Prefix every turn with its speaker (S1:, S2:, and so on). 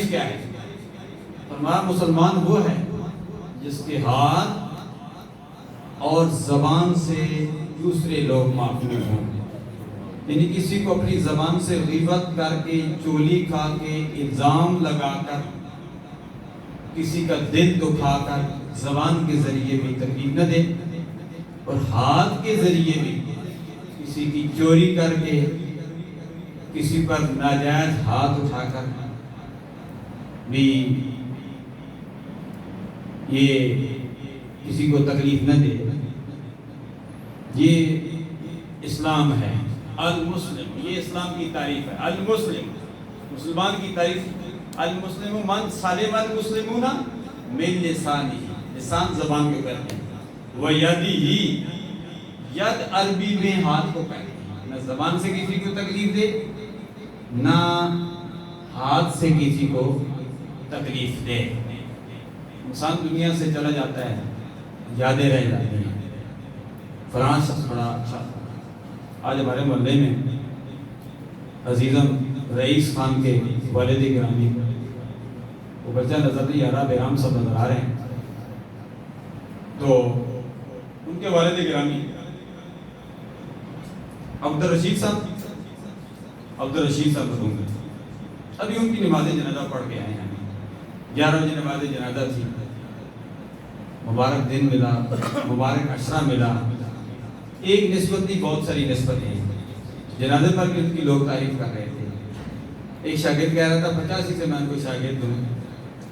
S1: کیا ہے؟ فرمایا مسلمان وہ ہے جس کے ہاتھ اور زبان سے دوسرے لوگ معفو ہوں، یعنی کسی کو اپنی زبان سے غیبت کر کے، چولی کھا کے، الزام لگا کر، کسی کا دل دکھا کر زبان کے ذریعے بھی تکلیف نہ دے، اور ہاتھ کے ذریعے بھی کسی کی چوری کر کے، کسی پر ناجائز ہاتھ اٹھا کر بھی یہ کسی کو تکلیف نہ دے۔ یہ اسلام ہے المسلم، یہ اسلام کی تعریف ہے۔ المسلم، مسلمان کی تعریف، المسلم من سلم المسلمون من لسانہ، لسان زبان کو کہتے ہیں، وَيَدِهِ، ید عربی میں ہاتھ کو کہتے ہیں، نہ زبان سے کسی کو تکلیف دے، نہ ہاتھ سے کسی کو تکلیف دے۔ انسان دنیا سے چلا جاتا ہے، یادیں رہ جاتی ہیں، فلاں شخص بڑا اچھا تھا۔ آج ہمارے محلے میں عزیزم رئیس خان کے والد گرامی، وہ بچہ نظر نہیں آ رہا، بیرام سب نظر آ رہے ہیں، تو ان کے والد گرامی عبدالرشید صاحب ہوں گے، ابھی ان کی نماز جنازہ پڑھ کے آئے ہیں، 11 بجے نماز جنازہ تھی، مبارک دن ملا، مبارک عشرہ ملا، ایک نسبت نہیں بہت ساری نسبتیں ہیں۔ جنازے پر بھی ان کی لوگ تعریف کر رہے تھے۔ ایک شاگرد کہہ رہا تھا 85 سے میں ان کو شاگرد ہوں،